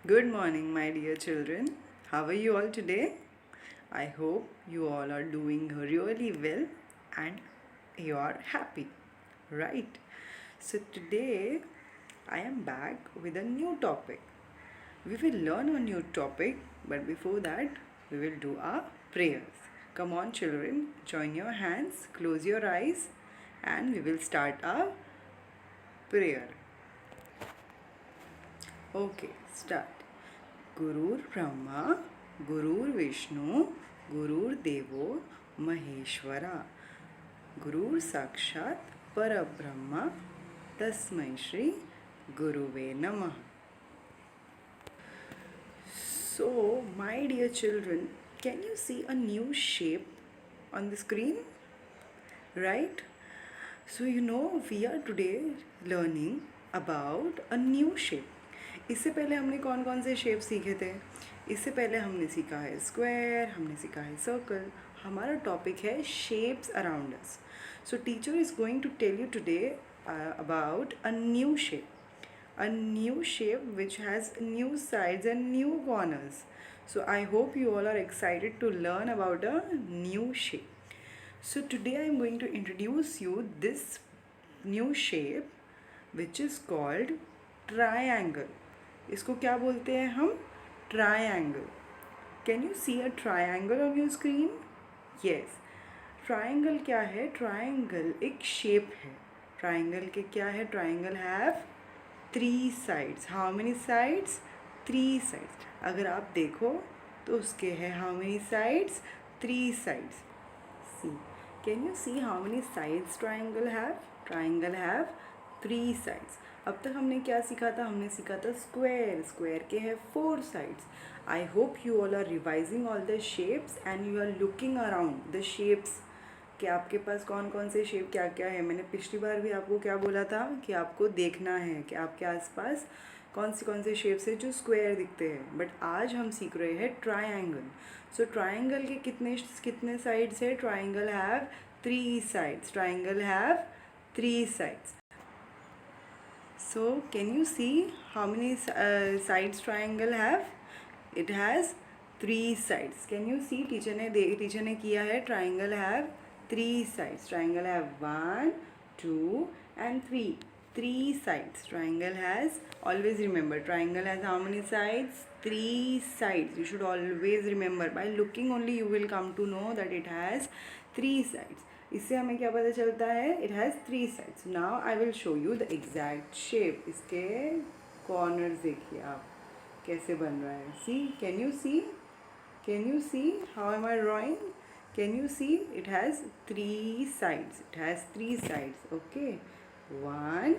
Good morning, my dear children. How are you all today? I hope you all are doing really well and you are happy, right? So, today I am back with a new topic. We will learn a new topic, but before that, we will do our prayers. Come on, children, join your hands, close your eyes, and we will start our prayer. Okay, start. गुरुर् Brahma गुरुर्विष्णु गुरुर्देवो महेश्वरा गुरुर साक्षात परब्रह्मा तस्मै श्री गुरुवे नमः. So, my dear children, can you see a new shape on the screen? Right? So, we are today learning about a new shape. इससे पहले हमने कौन कौन से शेप सीखे थे? इससे पहले हमने सीखा है स्क्वायर, हमने सीखा है सर्कल. हमारा टॉपिक है shapes around us. So teacher is going to tell you today about a new shape. A new shape which has new sides and new corners. So I hope you all are excited to learn about a new shape. So today I am going to introduce you this new shape which is called triangle. इसको क्या बोलते हैं हम? Triangle. Can you see a triangle on your screen? Yes. Triangle क्या है? Triangle एक shape है. Triangle के क्या है? Triangle have three sides. How many sides? Three sides. अगर आप देखो तो उसके हैं how many sides? Three sides. See. Can you see how many sides triangle have? Triangle have three sides. अब तक हमने क्या सीखा था? हमने सीखा था स्क्वायर. स्क्वायर के हैं four sides. I hope you all are revising all the shapes and you are looking around the shapes कि आपके पास कौन कौन से शेप क्या क्या है. मैंने पिछली बार भी आपको क्या बोला था कि आपको देखना है कि आपके आसपास कौन से शेप्स है जो स्क्वायर दिखते हैं. बट आज हम सीख रहे हैं ट्रायंगल. सो ट्रायंगल के कितने कितने साइड्स है? Triangle have three sides. Triangle have three sides. So can you see how many sides triangle have? It has three sides. Can you see? Teacher ने किया है triangle have three sides. Triangle have one, two and three. Three sides. Triangle has, always remember, triangle has how many sides? Three sides. You should always remember. By looking only you will come to know that it has three sides. इससे हमें क्या पता चलता है? It has three sides. Now I will show you the exact shape. इसके corners देखिए आप कैसे बन रहा है. See, can you see how am I drawing? Can you see? It has three sides. It has three sides. Okay, one,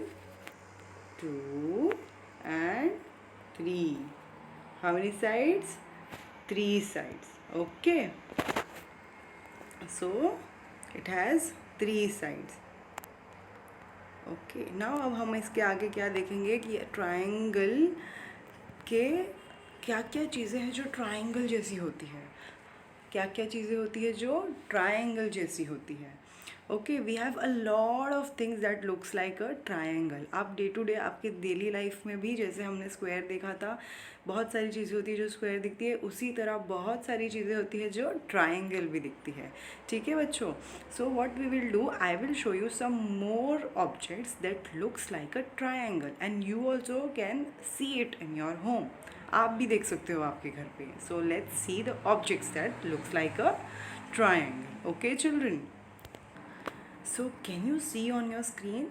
two and three. How many sides? Three sides. Okay, so it has three sides. Okay, now अब हम इसके आगे क्या देखेंगे कि triangle के क्या क्या चीज़ें हैं जो ट्राइंगल जैसी होती है. क्या क्या चीज़ें होती है जो ट्राइंगल जैसी होती है. Okay, we have a lot of things that looks like a triangle. आप डे टू डे आपके डेली लाइफ में भी, जैसे हमने स्क्वायर देखा था, बहुत सारी चीज़ें होती है जो स्क्वायर दिखती है, उसी तरह बहुत सारी चीज़ें होती है जो ट्राइंगल भी दिखती है. ठीक है बच्चों? So what we will do, I will show you some more objects that looks like a triangle and you also can see it in your home. आप भी देख सकते हो आपके घर पे. So let's see the objects that looks like a triangle. Okay children? So can you see on your screen?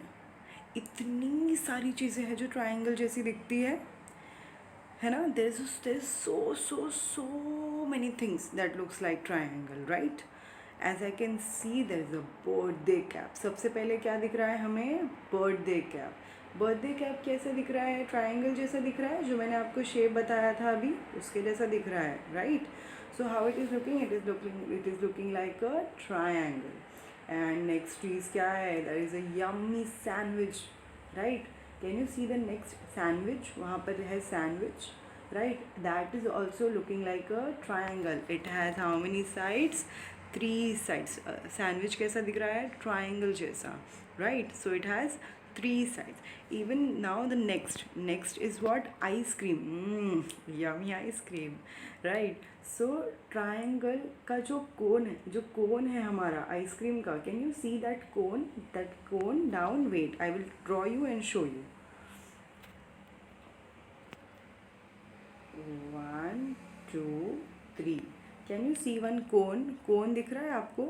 इतनी सारी चीज़ें हैं जो ट्राइंगल जैसी दिखती है ना. There is so many things that looks like triangle, right? As I can see there is a birthday cap. सबसे पहले क्या दिख रहा है हमें? Birthday cap. बर्थडे कैप कैसा दिख रहा है? ट्राइंगल जैसा दिख रहा है. जो मैंने आपको शेप बताया था अभी, उसके जैसा दिख रहा है, right? So how it is looking? It is looking like a triangle. And next चीज़ क्या है? There is a yummy sandwich, right? Can you see the next sandwich? वहाँ पर है sandwich, right? That is also looking like a triangle. It has how many sides? Three sides. Sandwich कैसा दिख रहा है? ट्राइंगल जैसा, right? So it has three sides. Even now the next is what? Ice cream. Yummy ice cream, right? So triangle का जो कोन है हमारा ice cream का, can you see that cone down? Wait, I will draw you and show you. 1 2 3. Can you see one cone दिख रहा है आपको?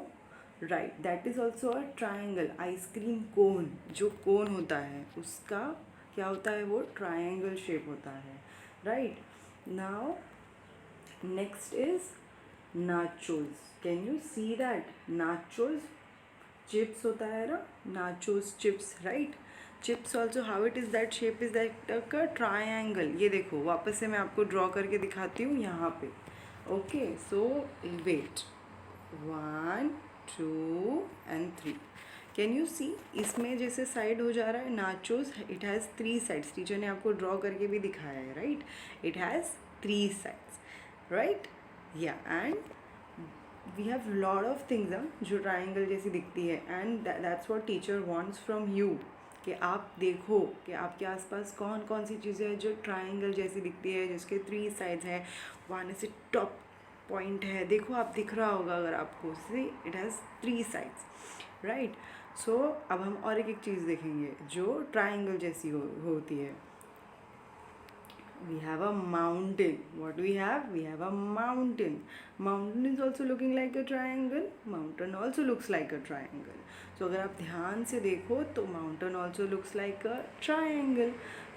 Right, that is also a triangle. Ice cream cone, जो कोन होता है उसका क्या होता है? वो ट्राइंगल शेप होता है, right. Now next is nachos. Can you see that? Nachos chips होता है ना, nachos chips, right. Chips also how it is that shape is that का ट्राइंगल. ये देखो, वापस से मैं आपको ड्रॉ करके दिखाती हूँ यहाँ पे. Okay, so wait, 1 2 and 3. Can you see? इसमें जैसे साइड हो जा रहा है nachos, it has 3 sides. Teacher ने आपको ड्रॉ करके भी दिखाया है, right. It has 3 sides, right. या and we have lot of things जो ट्राइंगल जैसी दिखती है, and that's what teacher wants from you, कि आप देखो कि आपके आसपास कौन कौन सी चीज़ें हैं जो ट्राइंगल जैसी दिखती है, जिसके 3 साइड्स हैं. वन से टॉप पॉइंट है, देखो आप, दिख रहा होगा अगर आपको. सी, इट हैज़ 3 साइड्स, राइट. सो अब हम और एक चीज़ देखेंगे जो ट्राइंगल जैसी होती है. We have a mountain. What do we have? We have a mountain. Mountain is also looking like a triangle. Mountain also looks like a triangle. So अगर आप ध्यान से देखो तो mountain also looks like a triangle,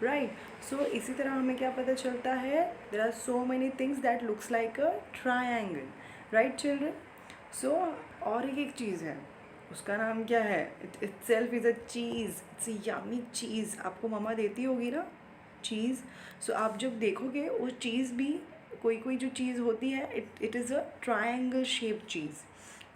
right? So इसी तरह हमें क्या पता चलता है? There are so many things that looks like a triangle, right children? So और एक चीज़ है, उसका नाम क्या है? It itself is a cheese. It's a yummy cheese. आपको मम्मा देती होगी ना चीज़. सो आप जब देखोगे वो चीज़ भी, कोई जो चीज़ होती है, it is a triangle shape cheese,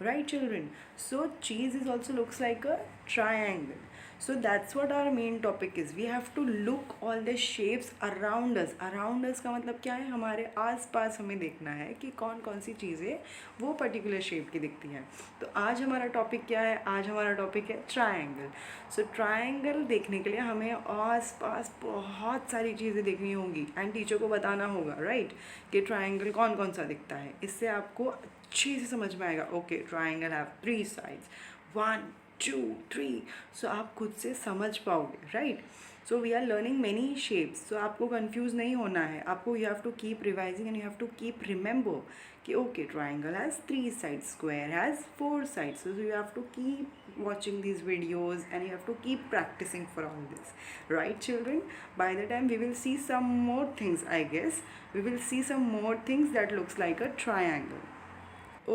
right children? So cheese is also looks like a triangle. So that's what our main topic is. We have to look all the shapes around us. Around us का मतलब क्या है? हमारे आस पास हमें देखना है कि कौन कौन सी चीज़ें वो पर्टिकुलर शेप की दिखती हैं. तो आज हमारा टॉपिक क्या है? आज हमारा टॉपिक है ट्राइंगल. सो ट्राइंगल देखने के लिए हमें आस पास बहुत सारी चीज़ें देखनी होंगी, एंड टीचर को बताना होगा, राइट, कि ट्राइंगल कौन कौन सा दिखता है. इससे आपको अच्छे से समझ में आएगा. Okay, triangle have 3 sides, 1 2 3. So आप खुद से समझ पाओगे, right. So we are learning many shapes. So आपको कंफ्यूज नहीं होना है. आपको you have to keep revising and you have to keep remember कि okay, triangle has 3 sides, square has 4 sides. So you have to keep watching these videos and you have to keep practicing for all this, right children? By the time we will see some more things, I guess we will see some more things that looks like a triangle.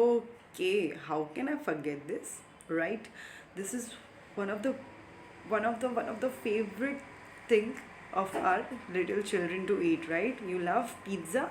Okay, how can I forget this, right? This is one of the favorite thing of our little children to eat, right? You love pizza.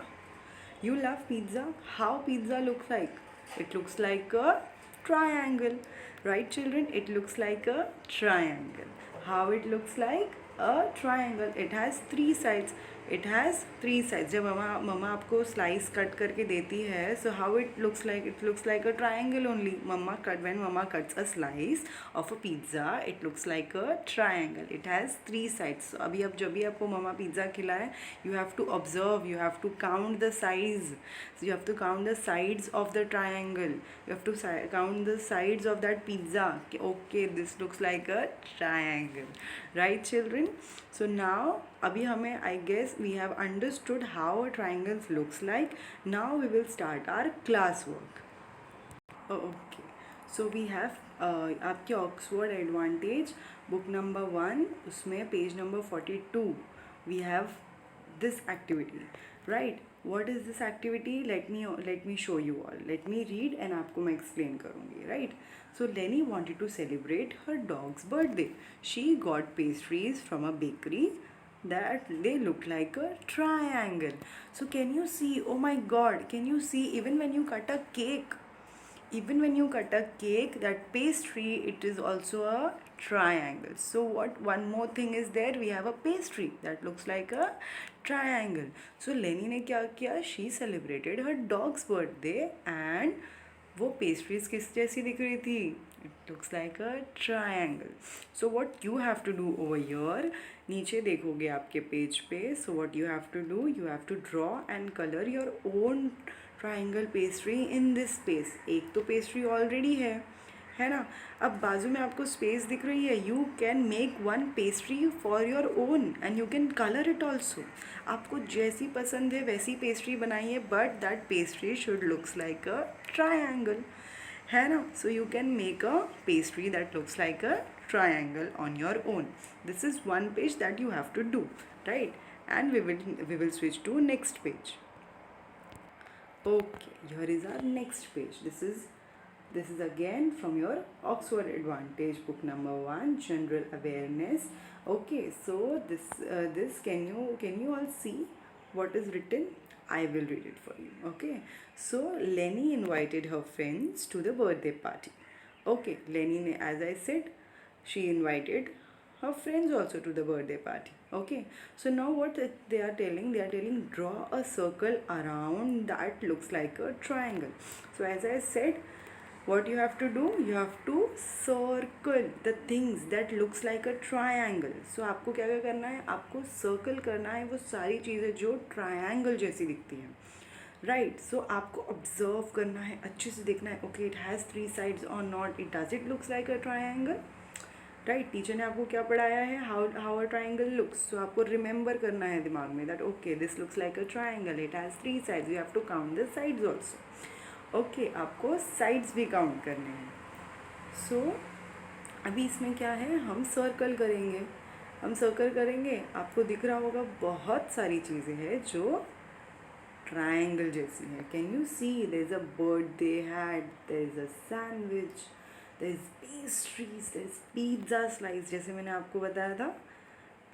You love pizza. How pizza looks like? It looks like a triangle, right children? It looks like a triangle. How it looks like a triangle? It has 3 sides. It has 3 sides. जब मम्मा आपको slice cut करके देती है, so how it looks like? It looks like a triangle only. When mama cuts a slice of a pizza, it looks like a triangle. It has 3 sides. So अभी जब भी आपको मम्मा pizza खिलाए, you have to observe, you have to count the sides. So you have to count the sides of the triangle. You have to count the sides of that pizza. Okay, this looks like a triangle, right children? So now अभी हमें, I guess we have understood how a triangle looks like. Now we will start our class work. Okay, so we have आपके Oxford advantage book number 1, उसमें page number 42 we have this activity, right? What is this activity? Let me show you all. Let me read and आपको मैं explain करूँगी, right? So Lenny wanted to celebrate her dog's birthday. She got pastries from a bakery that they look like a triangle. So can you see? Oh my God! Can you see? Even when you cut a cake, that pastry, it is also a triangle. So what one more thing is there? We have a pastry that looks like a triangle. So Lenny ने क्या किया? She celebrated her dog's birthday and वो pastries किस जैसी दिख रही थी? It looks like a triangle. So what you have to do over here, नीचे देखोगे आपके पेज पे, so what you have to do, you have to draw and colour your own triangle pastry in this space. एक तो pastry already है ना. अब बाजू में आपको स्पेस दिख रही है, you can make one pastry for your own and you can colour it also. आपको जैसी पसंद है वैसी पेस्ट्री बनाइए, but that pastry should looks like a triangle, है ना. So you can make a pastry that looks like a triangle on your own. This is one page that you have to do, right? And we will switch to next page. Okay, here is our next page. This is again from your Oxford Advantage book number 1, General Awareness. Okay, so this can you all see what is written? I will read it for you. Okay, so Lenny invited her friends to the birthday party. Okay, Lenny, as I said, she invited her friends also to the birthday party. Okay, so now what they are telling, draw a circle around that looks like a triangle. So as I said, what you have to do, you have to circle the things that looks like a triangle. So आपको क्या क्या करना है, आपको circle करना है वो सारी चीज़ें जो triangle जैसी दिखती हैं, राइट. सो आपको ऑब्जर्व करना है, अच्छे से देखना है. ओके, इट हैज़ 3 sides और not, it does it looks like a triangle, right. Teacher ने आपको क्या पढ़ाया है, how a triangle looks. So आपको रिमेंबर करना है दिमाग में that okay this looks like a triangle, it has 3 sides, you have to count the sides also. Okay, आपको साइड्स भी काउंट करने हैं. सो अभी इसमें क्या है, हम सर्कल करेंगे. आपको दिख रहा होगा बहुत सारी चीज़ें हैं जो ट्रायंगल जैसी है. Can you see, there is a birthday hat, there is a sandwich, there is pastries, there is pizza slice, जैसे मैंने आपको बताया था,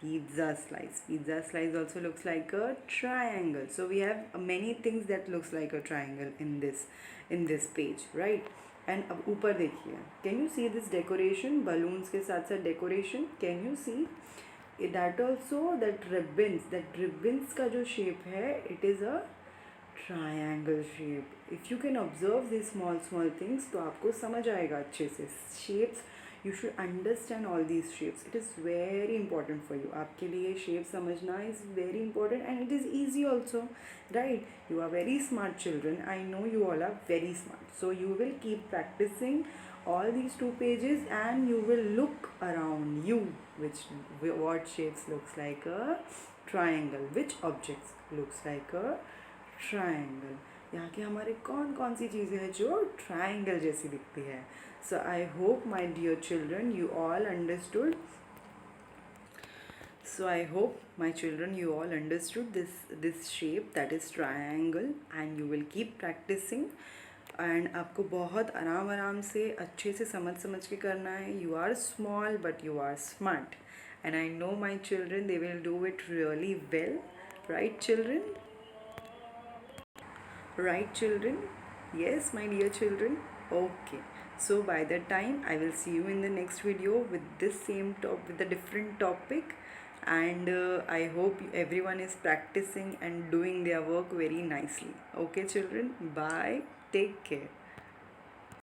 pizza slice also looks like a triangle. So we have many things that looks like a triangle in this page, right? And अब ऊपर देखिए, can you see this decoration, balloons के साथ साथ decoration, can you see that also, that ribbons का जो shape है, it is a triangle shape. If you can observe these small things, तो आपको समझ आएगा अच्छे से. Shapes, you should understand all these shapes. It is very important for you. आपके लिए shape समझना is very important and it is easy also, right? You are very smart children. I know you all are very smart. So you will keep practicing all these 2 pages and you will look around you what shapes looks like a triangle, which objects looks like a triangle. यहाँ के हमारे कौन कौन सी चीज़ें हैं जो triangle जैसी दिखती है. So I hope my dear children you all understood. So I hope my children you all understood this shape that is triangle and you will keep practicing. And आपको बहुत आराम से अच्छे से समझ के करना है. You are small but you are smart and I know my children they will do it really well, right children? Right children? Yes my dear children. Okay, so by that time I will see you in the next video with this same with a different topic. And I hope everyone is practicing and doing their work very nicely. Okay children, bye, take care.